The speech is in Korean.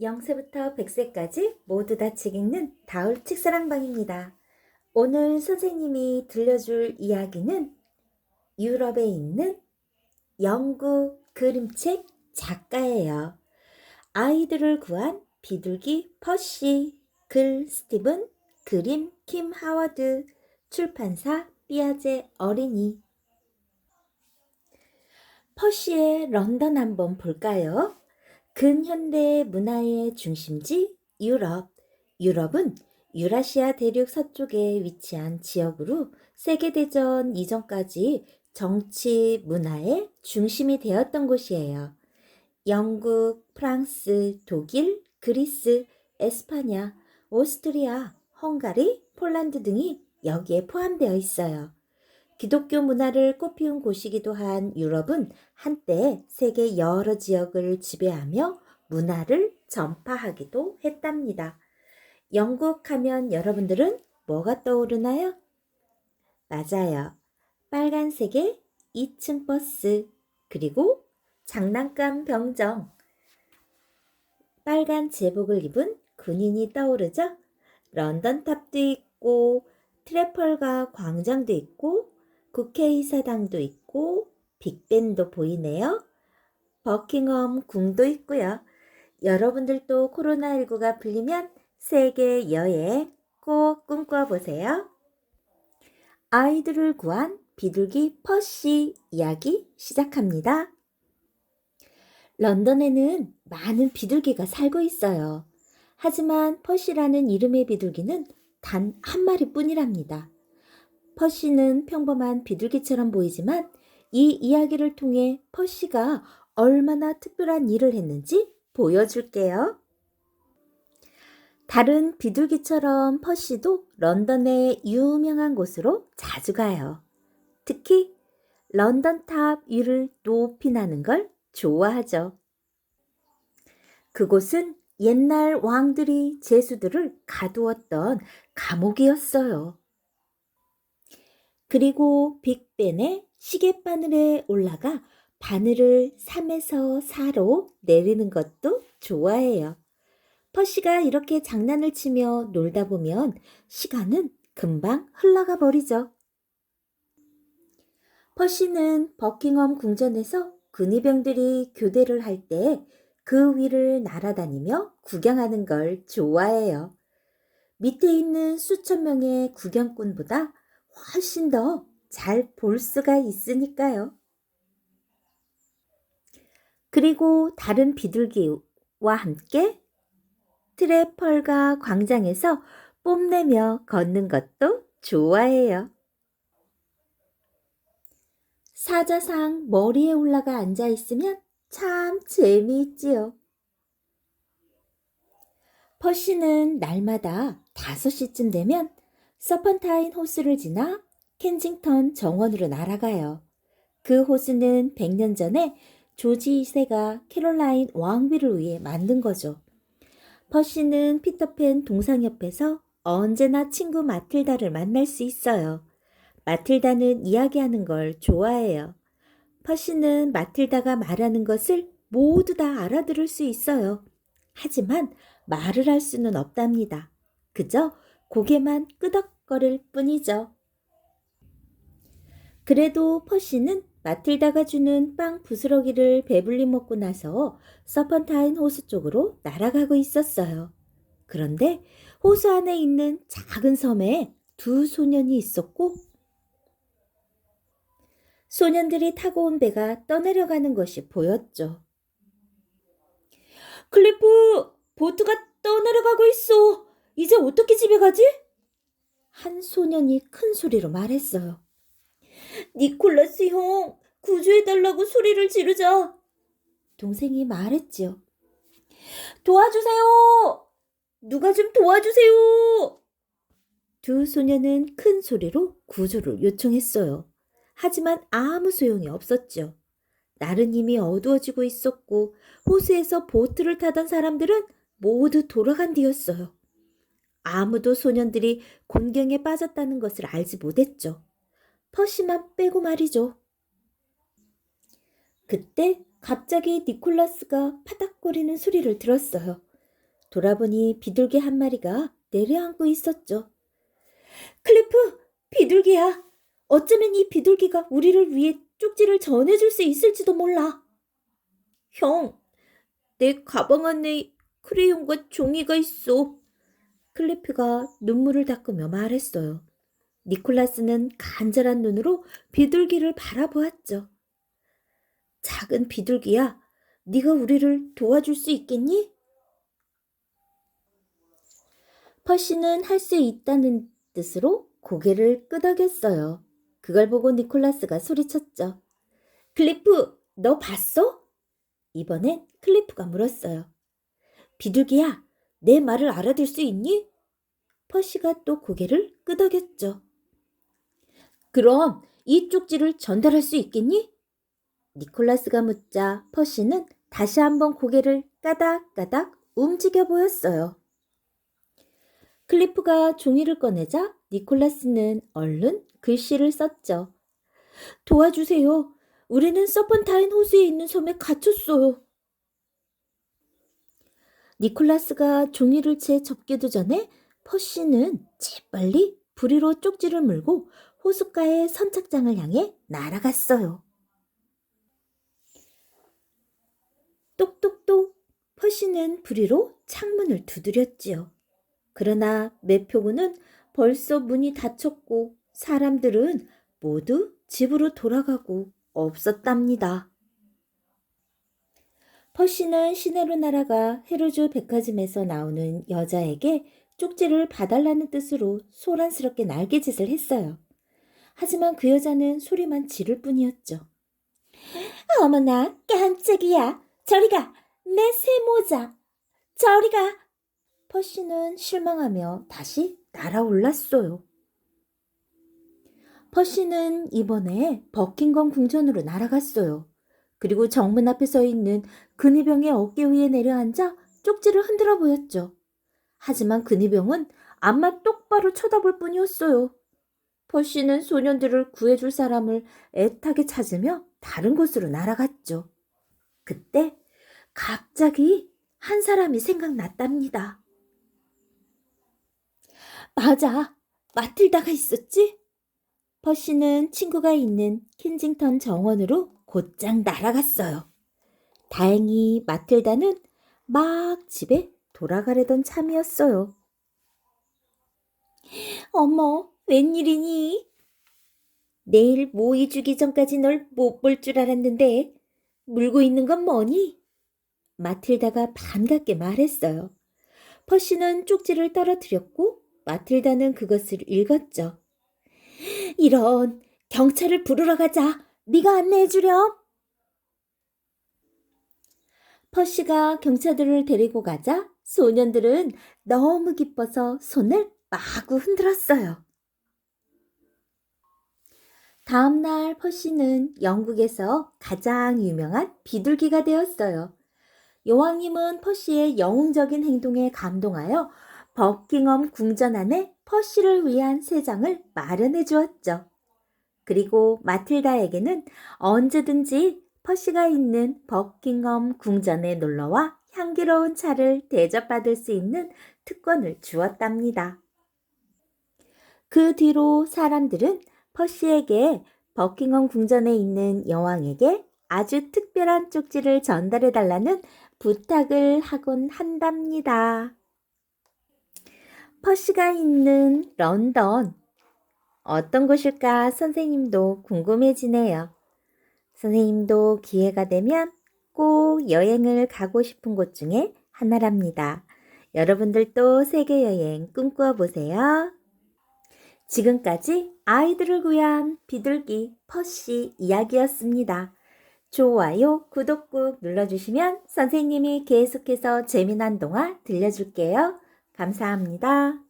0세부터 100세까지 모두 다 책 읽는 다울 책사랑방입니다. 오늘 선생님이 들려줄 이야기는 유럽에 있는 영국 그림책 작가예요. 아이들을 구한 비둘기 퍼시, 글 스티븐, 그림 킴 하워드, 출판사 삐아제 어린이. 퍼시의 런던 한번 볼까요? 근현대 문화의 중심지 유럽. 유럽은 유라시아 대륙 서쪽에 위치한 지역으로 세계대전 이전까지 정치, 문화의 중심이 되었던 곳이에요. 영국, 프랑스, 독일, 그리스, 에스파냐, 오스트리아, 헝가리, 폴란드 등이 여기에 포함되어 있어요. 기독교 문화를 꽃피운 곳이기도 한 유럽은 한때 세계 여러 지역을 지배하며 문화를 전파하기도 했답니다. 영국 하면 여러분들은 뭐가 떠오르나요? 맞아요. 빨간색의 2층 버스, 그리고 장난감 병정, 빨간 제복을 입은 군인이 떠오르죠? 런던 탑도 있고 트래펄가 광장도 있고 국회의사당도 있고 빅벤도 보이네요. 버킹엄 궁도 있고요. 여러분들도 코로나19가 풀리면 세계 여행 꼭 꿈꿔보세요. 아이들을 구한 비둘기 퍼시 이야기 시작합니다. 런던에는 많은 비둘기가 살고 있어요. 하지만 퍼시라는 이름의 비둘기는 단 한 마리뿐이랍니다. 퍼시는 평범한 비둘기처럼 보이지만 이 이야기를 통해 퍼시가 얼마나 특별한 일을 했는지 보여줄게요. 다른 비둘기처럼 퍼시도 런던의 유명한 곳으로 자주 가요. 특히 런던 탑 위를 높이 나는 걸 좋아하죠. 그곳은 옛날 왕들이 제수들을 가두었던 감옥이었어요. 그리고 빅벤의 시계바늘에 올라가 바늘을 3에서 4로 내리는 것도 좋아해요. 퍼시가 이렇게 장난을 치며 놀다 보면 시간은 금방 흘러가 버리죠. 퍼시는 버킹엄 궁전에서 근위병들이 교대를 할 때 그 위를 날아다니며 구경하는 걸 좋아해요. 밑에 있는 수천 명의 구경꾼보다 훨씬 더 잘 볼 수가 있으니까요. 그리고 다른 비둘기와 함께 트래펄가 광장에서 뽐내며 걷는 것도 좋아해요. 사자상 머리에 올라가 앉아 있으면 참 재미있지요. 퍼시는 날마다 5시쯤 되면 서펀타인 호수를 지나 켄징턴 정원으로 날아가요. 그 호수는 100년 전에 조지 2세가 캐롤라인 왕비를 위해 만든 거죠. 퍼시는 피터팬 동상 옆에서 언제나 친구 마틸다를 만날 수 있어요. 마틸다는 이야기하는 걸 좋아해요. 퍼시는 마틸다가 말하는 것을 모두 다 알아들을 수 있어요. 하지만 말을 할 수는 없답니다. 그저 고개만 끄덕거릴 뿐이죠. 그래도 퍼시는 마틸다가 주는 빵 부스러기를 배불리 먹고 나서 서펀타인 호수 쪽으로 날아가고 있었어요. 그런데 호수 안에 있는 작은 섬에 2소년이 있었고 소년들이 타고 온 배가 떠내려가는 것이 보였죠. 클리프, 보트가 떠내려가고 있어. 이제 어떻게 집에 가지? 한 소년이 큰 소리로 말했어요. 니콜라스 형, 구조해달라고 소리를 지르자. 동생이 말했지요. 도와주세요! 누가 좀 도와주세요! 2소년은 큰 소리로 구조를 요청했어요. 하지만 아무 소용이 없었죠. 날은 이미 어두워지고 있었고 호수에서 보트를 타던 사람들은 모두 돌아간 뒤였어요. 아무도 소년들이 곤경에 빠졌다는 것을 알지 못했죠. 퍼시만 빼고 말이죠. 그때 갑자기 니콜라스가 파닥거리는 소리를 들었어요. 돌아보니 비둘기 한 마리가 내려앉고 있었죠. 클리프, 비둘기야. 어쩌면 이 비둘기가 우리를 위해 쪽지를 전해줄 수 있을지도 몰라. 형, 내 가방 안에 크레용과 종이가 있어. 클리프가 눈물을 닦으며 말했어요. 니콜라스는 간절한 눈으로 비둘기를 바라보았죠. 작은 비둘기야, 네가 우리를 도와줄 수 있겠니? 퍼시는 할 수 있다는 뜻으로 고개를 끄덕였어요. 그걸 보고 니콜라스가 소리쳤죠. 클리프, 너 봤어? 이번엔 클리프가 물었어요. 비둘기야, 내 말을 알아들 수 있니? 퍼시가 또 고개를 끄덕였죠. 그럼 이 쪽지를 전달할 수 있겠니? 니콜라스가 묻자 퍼시는 다시 한번 고개를 까닥까닥 움직여 보였어요. 클리프가 종이를 꺼내자 니콜라스는 얼른 글씨를 썼죠. 도와주세요. 우리는 서펀타인 호수에 있는 섬에 갇혔어요. 니콜라스가 종이를 채 접기도 전에 퍼시는 재빨리 부리로 쪽지를 물고 호숫가의 선착장을 향해 날아갔어요. 똑똑똑 퍼시는 부리로 창문을 두드렸지요. 그러나 매표구는 벌써 문이 닫혔고 사람들은 모두 집으로 돌아가고 없었답니다. 퍼시는 시내로 날아가 헤로주 백화점에서 나오는 여자에게 쪽지를 봐달라는 뜻으로 소란스럽게 날개짓을 했어요. 하지만 그 여자는 소리만 지를 뿐이었죠. 어머나 깜짝이야. 저리가. 내 새 모자. 저리가. 퍼시는 실망하며 다시 날아올랐어요. 퍼시는 이번에 버킹엄 궁전으로 날아갔어요. 그리고 정문 앞에 서 있는 근위병의 어깨 위에 내려앉아 쪽지를 흔들어 보였죠. 하지만 근위병은 앞만 똑바로 쳐다볼 뿐이었어요. 퍼시는 소년들을 구해줄 사람을 애타게 찾으며 다른 곳으로 날아갔죠. 그때 갑자기 한 사람이 생각났답니다. 맞아, 마틸다가 있었지? 퍼시는 친구가 있는 켄징턴 정원으로 곧장 날아갔어요. 다행히 마틸다는 막 집에 돌아가려던 참이었어요. 어머, 웬일이니? 내일 모이 주기 전까지 널 못 볼 줄 알았는데 물고 있는 건 뭐니? 마틸다가 반갑게 말했어요. 퍼시는 쪽지를 떨어뜨렸고 마틸다는 그것을 읽었죠. 이런, 경찰을 부르러 가자. 네가 안내해 주렴. 퍼시가 경찰들을 데리고 가자 소년들은 너무 기뻐서 손을 마구 흔들었어요. 다음 날 퍼시는 영국에서 가장 유명한 비둘기가 되었어요. 여왕님은 퍼시의 영웅적인 행동에 감동하여 버킹엄 궁전 안에 퍼시를 위한 새장을 마련해 주었죠. 그리고 마틸다에게는 언제든지 퍼시가 있는 버킹엄 궁전에 놀러와 향기로운 차를 대접받을 수 있는 특권을 주었답니다. 그 뒤로 사람들은 퍼시에게 버킹엄 궁전에 있는 여왕에게 아주 특별한 쪽지를 전달해달라는 부탁을 하곤 한답니다. 퍼시가 있는 런던, 어떤 곳일까 선생님도 궁금해지네요. 선생님도 기회가 되면 꼭 여행을 가고 싶은 곳 중에 하나랍니다. 여러분들도 세계여행 꿈꾸어 보세요. 지금까지 아이들을 위한 비둘기 퍼시 이야기였습니다. 좋아요, 구독 꾹 눌러주시면 선생님이 계속해서 재미난 동화 들려줄게요. 감사합니다.